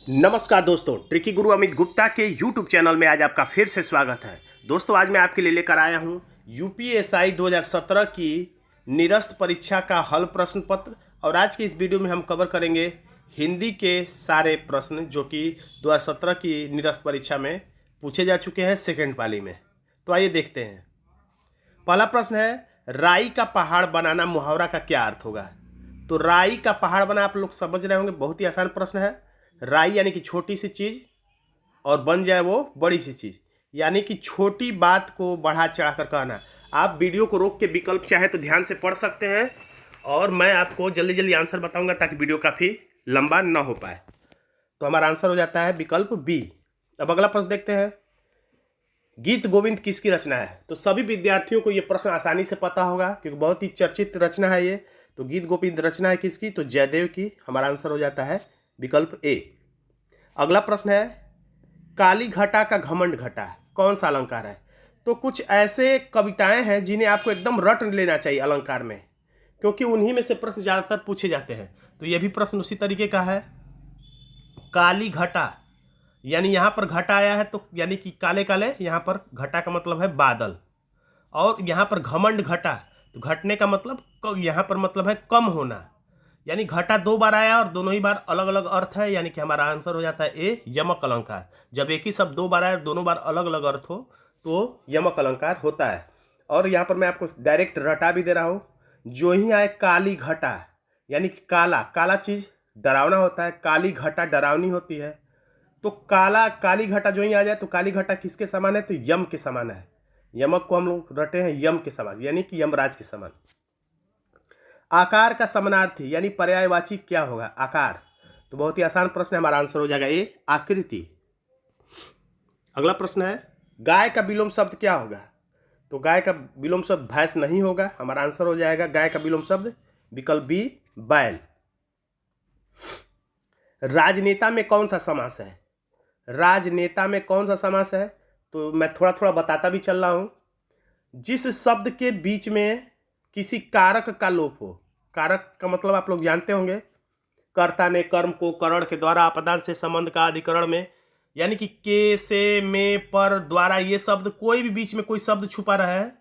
नमस्कार दोस्तों, ट्रिकी गुरु अमित गुप्ता के YouTube चैनल में आज आपका फिर से स्वागत है। दोस्तों, आज मैं आपके लिए लेकर आया हूं यूपीएसआई 2017 की निरस्त परीक्षा का हल प्रश्न पत्र। और आज की इस वीडियो में हम कवर करेंगे हिंदी के सारे प्रश्न जो कि 2017 की निरस्त परीक्षा में पूछे जा चुके हैं सेकेंड पाली में। तो आइए देखते हैं। पहला प्रश्न है, राई का पहाड़ बनाना मुहावरा का क्या अर्थ होगा। तो राई का पहाड़ बना आप लोग समझ रहे होंगे, बहुत ही आसान प्रश्न है। राई यानी कि छोटी सी चीज़ और बन जाए वो बड़ी सी चीज़, यानी कि छोटी बात को बढ़ा चढ़ा कर कहना। आप वीडियो को रोक के विकल्प चाहे तो ध्यान से पढ़ सकते हैं और मैं आपको जल्दी जल्दी आंसर बताऊंगा ताकि वीडियो काफ़ी लंबा ना हो पाए। तो हमारा आंसर हो जाता है विकल्प बी। अब अगला प्रश्न देखते हैं, गीत गोविंद किसकी रचना है। तो सभी विद्यार्थियों को ये प्रश्न आसानी से पता होगा क्योंकि बहुत ही चर्चित रचना है ये। तो गीत गोविंद रचना है किसकी, तो जयदेव की। हमारा आंसर हो जाता है विकल्प ए। अगला प्रश्न है, काली घटा का घमंड घटा कौन सा अलंकार है। तो कुछ ऐसे कविताएं हैं जिन्हें आपको एकदम रट लेना चाहिए अलंकार में, क्योंकि उन्हीं में से प्रश्न ज़्यादातर पूछे जाते हैं। तो यह भी प्रश्न उसी तरीके का है। काली घटा यानी यहाँ पर घटा आया है तो यानी कि काले काले, यहाँ पर घटा का मतलब है बादल। और यहाँ पर घमंड घटा तो घटने का मतलब यहाँ पर मतलब है कम होना, यानी घटा दो बार आया और दोनों ही बार अलग अलग अर्थ है, यानी कि हमारा आंसर हो जाता है ए, यमक अलंकार। जब एक ही शब्द दो बार आए और दोनों बार अलग अलग अर्थ हो तो यमक अलंकार होता है। और यहाँ पर मैं आपको डायरेक्ट रटा भी दे रहा हूँ, जो ही आए काली घटा यानी कि काला काला चीज़ डरावना होता है, काली घटा डरावनी होती है। तो काला काली घटा जो ही आ जाए तो काली घटा किसके समान है, तो यम के समान है। यमक को हम लोग रटे हैं यम के समान, यानी कि यमराज के समान। आकार का समानार्थी यानी पर्यायवाची क्या होगा, आकार। तो बहुत ही आसान प्रश्न है, हमारा आंसर हो जाएगा ए, आकृति। अगला प्रश्न है, गाय का विलोम शब्द क्या होगा। तो गाय का विलोम शब्द भैंस नहीं होगा। हमारा आंसर हो जाएगा गाय का विलोम शब्द विकल्प बी, बैल। राजनेता में कौन सा समास है। राजनेता में कौन सा समास है, तो मैं थोड़ा थोड़ा बताता भी चल रहा हूं। जिस शब्द के बीच में किसी कारक का लोप हो। कारक का मतलब आप लोग जानते होंगे, कर्ता ने कर्म को करण के द्वारा अपदान से संबंध का अधिकरण में, यानी कि के से में पर द्वारा, ये शब्द कोई भी बीच में कोई शब्द छुपा रहा है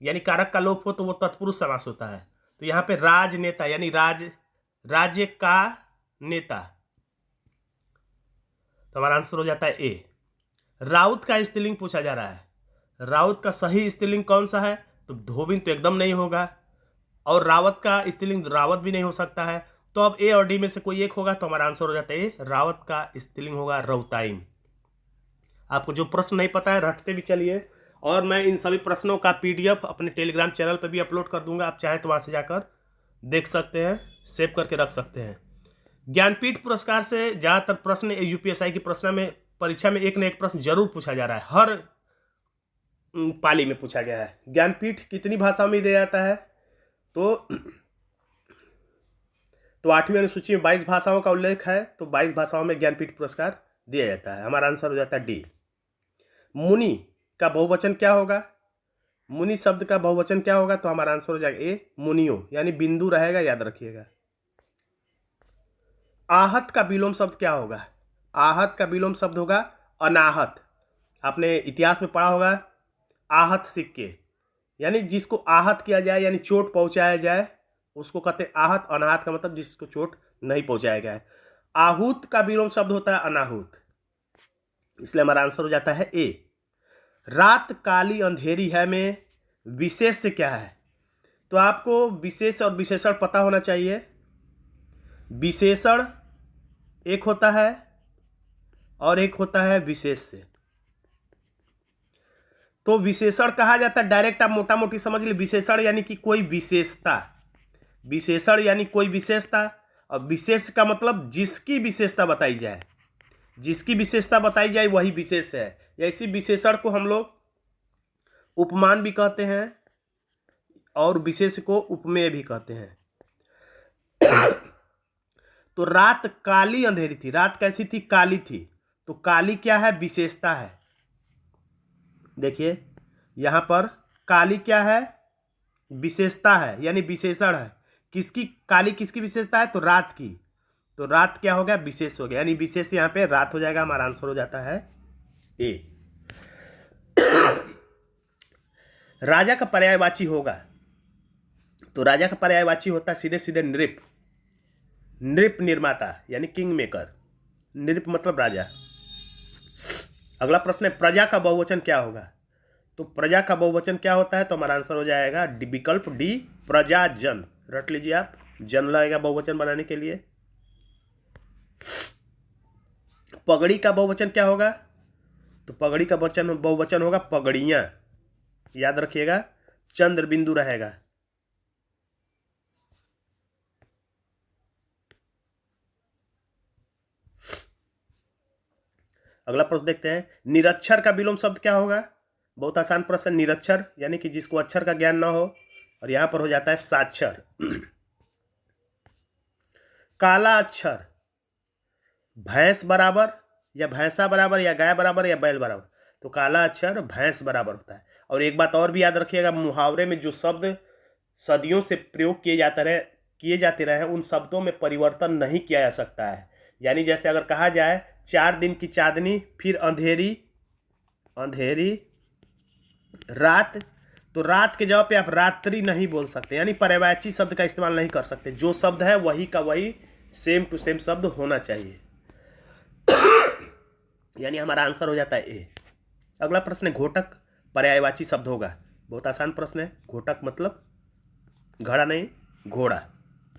यानी कारक का लोप हो तो वो तत्पुरुष समास होता है। तो यहाँ पे राजनेता यानी राज्य का नेता। तो हमारा आंसर हो जाता है ए। राउत का स्त्रीलिंग पूछा जा रहा है। राउत का सही स्त्रीलिंग कौन सा है, तो धोबिन तो एकदम नहीं होगा, और रावत का स्त्रीलिंग रावत भी नहीं हो सकता है। तो अब ए और डी में से कोई एक होगा, तो हमारा आंसर हो जाता है ए, रावत का स्त्रीलिंग होगा रौताइन। आपको जो प्रश्न नहीं पता है रटते भी चलिए, और मैं इन सभी प्रश्नों का पीडीएफ अपने टेलीग्राम चैनल पर भी अपलोड कर दूंगा, आप चाहें तो वहां से जाकर देख सकते हैं, सेव करके रख सकते हैं। ज्ञानपीठ पुरस्कार से ज़्यादातर प्रश्न यूपीएसआई की प्रश्न में परीक्षा में एक न एक प्रश्न जरूर पूछा जा रहा है, हर पाली में पूछा गया है। ज्ञानपीठ कितनी भाषाओं में दिया जाता है, तो 8वीं अनुसूची में 22 भाषाओं का उल्लेख है, तो 22 भाषाओं में ज्ञानपीठ पुरस्कार दिया जाता है। हमारा आंसर हो जाता है डी। मुनि का बहुवचन क्या होगा, मुनि शब्द का बहुवचन क्या होगा, तो हमारा आंसर हो जाएगा ए, मुनियो, यानी बिंदु रहेगा, याद रखिएगा। आहत का विलोम शब्द क्या होगा। आहत का विलोम शब्द होगा अनाहत। आपने इतिहास में पढ़ा होगा आहत सिक्के, यानी जिसको आहत किया जाए यानी चोट पहुंचाया जाए उसको कहते हैं आहत। अनाहत का मतलब जिसको चोट नहीं पहुंचाया गया है। आहूत का विलोम शब्द होता है अनाहूत, इसलिए हमारा आंसर हो जाता है ए। रात काली अंधेरी है में विशेष से क्या है, तो आपको विशेष और विशेषण पता होना चाहिए। विशेषण एक होता है और एक होता है विशेष से। तो विशेषण कहा जाता है, डायरेक्ट आप मोटा मोटी समझ लीजिए, विशेषण यानी कि कोई विशेषता, विशेषण यानी कोई विशेषता, और विशेष का मतलब जिसकी विशेषता बताई जाए, जिसकी विशेषता बताई जाए वही विशेष है। या इसी विशेषण को हम लोग उपमान भी कहते हैं और विशेष को उपमेय भी कहते हैं। तो रात काली अंधेरी थी, रात कैसी थी, काली थी। तो काली क्या है, विशेषता है। देखिए यहां पर काली क्या है, विशेषता है, यानी विशेषण है। किसकी, काली किसकी विशेषता है, तो रात की। तो रात क्या हो गया, विशेष हो गया, यानी विशेष यहाँ पे रात हो जाएगा। हमारा आंसर हो जाता है ए। राजा का पर्यायवाची होगा, तो राजा का पर्यायवाची होता है सीधे सीधे नृप। नृप निर्माता यानी किंग मेकर, नृप मतलब राजा। अगला प्रश्न है प्रजा का बहुवचन क्या होगा, तो प्रजा का बहुवचन क्या होता है, तो हमारा आंसर हो जाएगा विकल्प डी, प्रजाजन। रट लीजिए आप, जन लगेगा बहुवचन बनाने के लिए। पगड़ी का बहुवचन क्या होगा, तो पगड़ी का बहुवचन होगा पगड़ियां। याद रखिएगा, चंद्र बिंदु रहेगा। अगला प्रश्न देखते हैं, निरक्षर का विलोम शब्द क्या होगा। बहुत आसान प्रश्न, निरक्षर यानी कि जिसको अक्षर का ज्ञान ना हो, और यहां पर हो जाता है साक्षर। काला अक्षर, भैंस बराबर या भैंसा बराबर या गाय बराबर या बैल बराबर, तो काला अक्षर भैंस बराबर होता है। और एक बात और भी याद रखिएगा, मुहावरे में जो शब्द सदियों से प्रयोग किए जाते रहे उन शब्दों में परिवर्तन नहीं किया जा सकता है। यानी जैसे अगर कहा जाए 4 दिन की चांदनी, फिर अंधेरी अंधेरी रात, तो रात के जगह पे आप रात्रि नहीं बोल सकते, यानी पर्यायवाची शब्द का इस्तेमाल नहीं कर सकते। जो शब्द है वही का वही सेम टू सेम शब्द होना चाहिए। यानी हमारा आंसर हो जाता है ए। अगला प्रश्न है घोटक पर्यायवाची शब्द होगा। बहुत आसान प्रश्न है, घोटक मतलब घड़ा नहीं घोड़ा।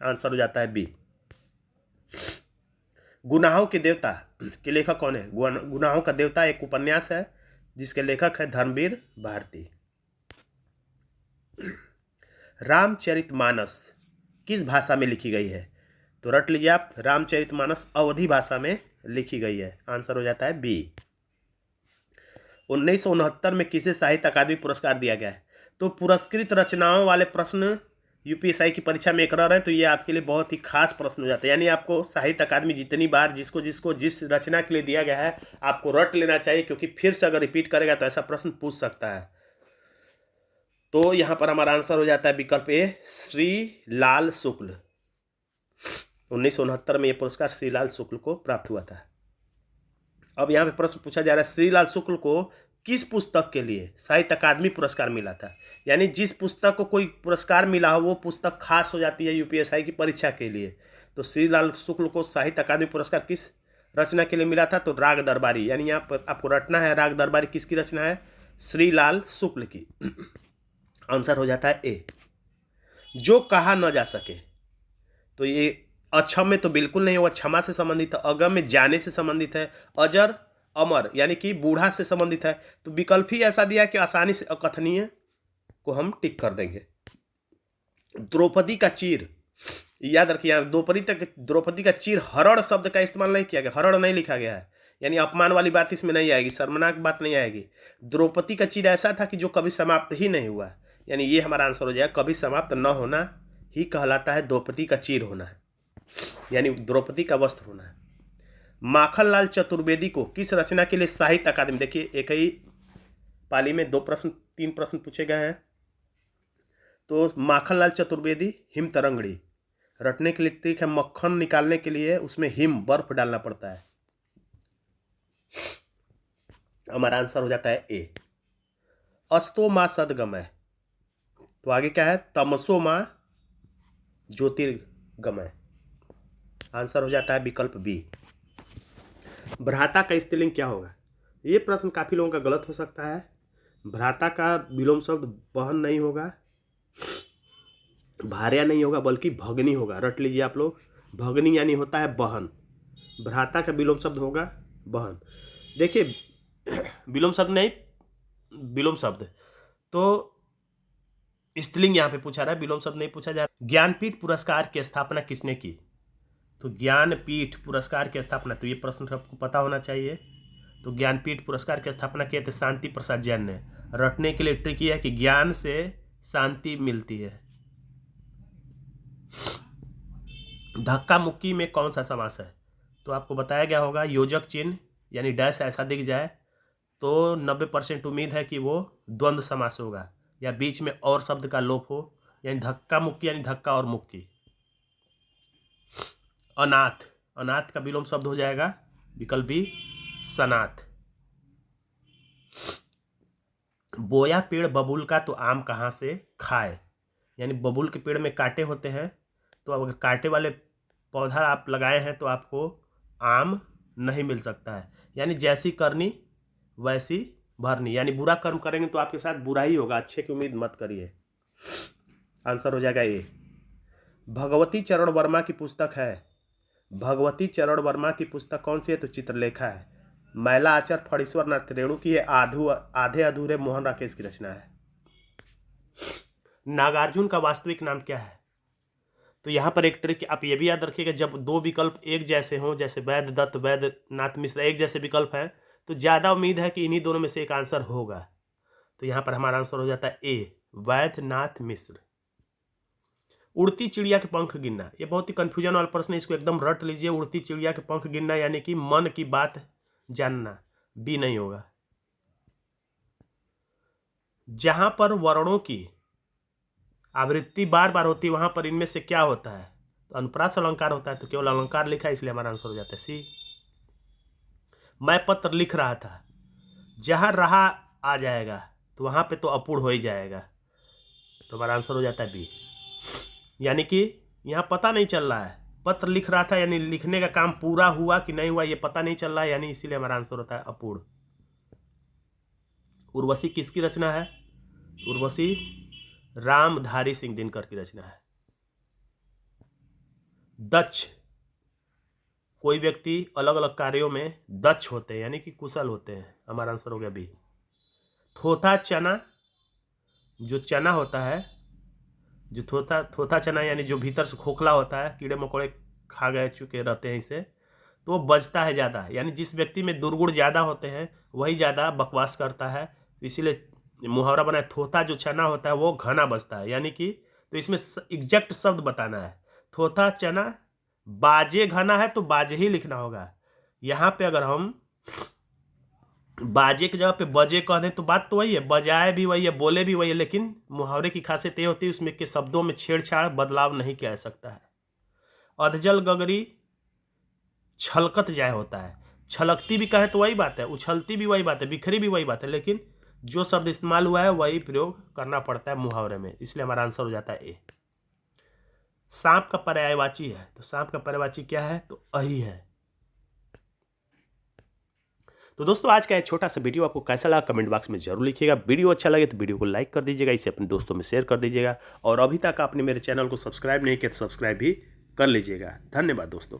आंसर हो जाता है बी। गुनाहों के देवता के लेखक कौन है। गुनाहों का देवता एक उपन्यास है जिसके लेखक है धर्मवीर भारती। रामचरितमानस किस भाषा में लिखी गई है, तो रट लीजिए आप, रामचरितमानस अवधी भाषा में लिखी गई है। आंसर हो जाता है बी। 1969 में किसे साहित्य अकादमी पुरस्कार दिया गया है, तो पुरस्कृत रचनाओं वाले प्रश्न यूपीएससी की परीक्षा में एक रह रहे हैं, तो ये आपके लिए बहुत ही खास प्रश्न हो जाता है। यानी आपको साहित्य अकादमी जितनी बार जिसको जिस रचना के लिए दिया गया है आपको रट लेना चाहिए, क्योंकि फिर से अगर रिपीट करेगा तो ऐसा प्रश्न पूछ सकता है। तो यहाँ पर हमारा आंसर हो जाता है विकल्प ए, श्री लाल शुक्ल। 1969 में यह पुरस्कार श्रीलाल शुक्ल को प्राप्त हुआ था। अब यहाँ पे प्रश्न पूछा जा रहा है श्रीलाल शुक्ल को किस पुस्तक के लिए साहित्य अकादमी पुरस्कार मिला था। यानी जिस पुस्तक को कोई पुरस्कार मिला हो वो पुस्तक खास हो जाती है यूपीएससी की परीक्षा के लिए। तो श्रीलाल शुक्ल को साहित्य अकादमी पुरस्कार किस रचना के लिए मिला था, तो राग दरबारी। यानी यहाँ पर आपको रटना है, राग दरबारी किसकी रचना है, श्रीलाल शुक्ल की। आंसर हो जाता है ए। जो कहा न जा सके, तो ये अक्षम में तो बिल्कुल नहीं होगा, क्षमा से संबंधित है। अगम में जाने से संबंधित है। अजर अमर यानी कि बूढ़ा से संबंधित है। तो विकल्प ही ऐसा दिया कि आसानी से अकथनीय को हम टिक कर देंगे। द्रौपदी का चीर, याद रखिए, द्रौपदी का चीर हरण शब्द का इस्तेमाल नहीं किया गया, हरण नहीं लिखा गया है, यानी अपमान वाली बात इसमें नहीं आएगी, शर्मनाक बात नहीं आएगी। द्रौपदी का चीर ऐसा था कि जो कभी समाप्त ही नहीं हुआ, यानी ये हमारा आंसर हो जाएगा। कभी समाप्त न होना ही कहलाता है द्रौपदी का चीर होना है, यानी द्रौपदी का वस्त्र होना है। माखनलाल चतुर्वेदी को किस रचना के लिए साहित्य अकादमी, देखिए एक ही पाली में 3 प्रश्न पूछे गए हैं। तो माखनलाल चतुर्वेदी हिम तरंगड़ी, रटने के लिए ट्रिक है, मक्खन निकालने के लिए उसमें हिम बर्फ डालना पड़ता है। हमारा आंसर हो जाता है ए। अस्तो माँ सदगमय, तो आगे क्या है, तमसो माँ ज्योतिर्गमय। आंसर हो जाता है विकल्प बी। भ्राता का स्त्रीलिंग क्या होगा, ये प्रश्न काफी लोगों का गलत हो सकता है। भ्राता का विलोम शब्द बहन नहीं होगा, भार्या नहीं होगा, बल्कि भगनी होगा। रट लीजिए आप लोग, भगनी यानी होता है बहन। भ्राता का विलोम शब्द होगा बहन। देखिए विलोम शब्द नहीं, विलोम शब्द तो स्त्रीलिंग यहाँ पे पूछा रहा है, विलोम शब्द नहीं पूछा जा रहा। ज्ञानपीठ पुरस्कार की स्थापना किसने की, तो ज्ञानपीठ पुरस्कार की स्थापना, तो ये प्रश्न आपको पता होना चाहिए। तो ज्ञानपीठ पुरस्कार की स्थापना किए थे शांति प्रसाद जैन ने। रटने के लिए ट्रिक है कि ज्ञान से शांति मिलती है। धक्का मुक्की में कौन सा समास है, तो आपको बताया गया होगा योजक चिन्ह यानी डैश ऐसा दिख जाए तो 90% उम्मीद है कि वो द्वंद्व समास होगा, या बीच में और शब्द का लोप हो, यानी धक्का मुक्की यानी धक्का और मुक्की। अनाथ, अनाथ का विलोम शब्द हो जाएगा विकल्प बी सनाथ। बोया पेड़ बबूल का तो आम कहाँ से खाए, यानी बबूल के पेड़ में कांटे होते हैं, तो अगर कांटे वाले पौधा आप लगाए हैं तो आपको आम नहीं मिल सकता है। यानी जैसी करनी वैसी भरनी, यानी बुरा कर्म करेंगे तो आपके साथ बुरा ही होगा, अच्छे की उम्मीद मत करिए। आंसर हो जाएगा ए। भगवती चरण वर्मा की पुस्तक है, भगवती चरण वर्मा की पुस्तक कौन सी है, तो चित्रलेखा है। मैला आचर फणीश्वर नाथ रेणु की है, आधे अधूरे मोहन राकेश की रचना है। नागार्जुन का वास्तविक नाम क्या है, तो यहाँ पर एक ट्रिक आप ये भी याद रखिएगा, जब दो विकल्प एक जैसे हों, जैसे वैद्य दत्त वैद्यनाथ मिश्र एक जैसे विकल्प हैं, तो ज़्यादा उम्मीद है कि इन्हीं दोनों में से एक आंसर होगा। तो यहाँ पर हमारा आंसर हो जाता है ए वैद्यनाथ मिश्र। उड़ती चिड़िया के पंख गिनना, ये बहुत ही कंफ्यूजन वाला प्रश्न है, इसको एकदम रट लीजिए। उड़ती चिड़िया के पंख गिनना यानी कि मन की बात जानना, बी नहीं होगा। जहां पर वर्णों की आवृत्ति बार बार होती है वहां पर इनमें से क्या होता है, तो अनुप्रास अलंकार होता है, तो केवल अलंकार लिखा है, इसलिए हमारा आंसर हो जाता है सी। मैं पत्र लिख रहा था, जहां रहा आ जाएगा तो वहां पे तो अपूर्ण हो ही जाएगा, तो हमारा आंसर हो जाता है बी। यानी कि यहाँ पता नहीं चल रहा है, पत्र लिख रहा था यानी लिखने का काम पूरा हुआ कि नहीं हुआ ये पता नहीं चल रहा है, यानी इसीलिए हमारा आंसर होता है अपूर्ण। उर्वशी किसकी रचना है, उर्वशी रामधारी सिंह दिनकर की रचना है। दक्ष, कोई व्यक्ति अलग अलग कार्यों में दक्ष होते हैं यानी कि कुशल होते हैं, हमारा आंसर हो गया बी। थोथा चना, जो चना होता है, जो थोथा चना यानी जो भीतर से खोखला होता है, कीड़े मकोड़े खा गए चुके रहते हैं इसे, तो वो बचता है ज़्यादा, यानी जिस व्यक्ति में दुर्गुण ज़्यादा होते हैं वही ज़्यादा बकवास करता है, इसीलिए मुहावरा बना है थोथा जो चना होता है वो घना बचता है, यानी कि तो इसमें एग्जैक्ट शब्द बताना है। थोथा चना बाजे घना है तो बाजे ही लिखना होगा। यहाँ पे अगर हम बाजे की जगह पे बजे कह दें तो बात तो वही है, बजाए भी वही है, बोले भी वही है, लेकिन मुहावरे की खासियत ये होती है उसमें के शब्दों में छेड़छाड़ बदलाव नहीं किया जा सकता है। अधजल गगरी छलकत जाए होता है, छलकती भी कहे तो वही बात है, उछलती भी वही बात है, बिखरी भी वही बात है, लेकिन जो शब्द इस्तेमाल हुआ है वही प्रयोग करना पड़ता है मुहावरे में, इसलिए हमारा आंसर हो जाता है ए। सांप का पर्यायवाची है, तो सांप का पर्यायवाची क्या है, तो अही है। तो दोस्तों आज का ये छोटा सा वीडियो आपको कैसा लगा कमेंट बॉक्स में जरूर लिखिएगा। वीडियो अच्छा लगे तो वीडियो को लाइक कर दीजिएगा, इसे अपने दोस्तों में शेयर कर दीजिएगा, और अभी तक आपने मेरे चैनल को सब्सक्राइब नहीं किया तो सब्सक्राइब भी कर लीजिएगा। धन्यवाद दोस्तों।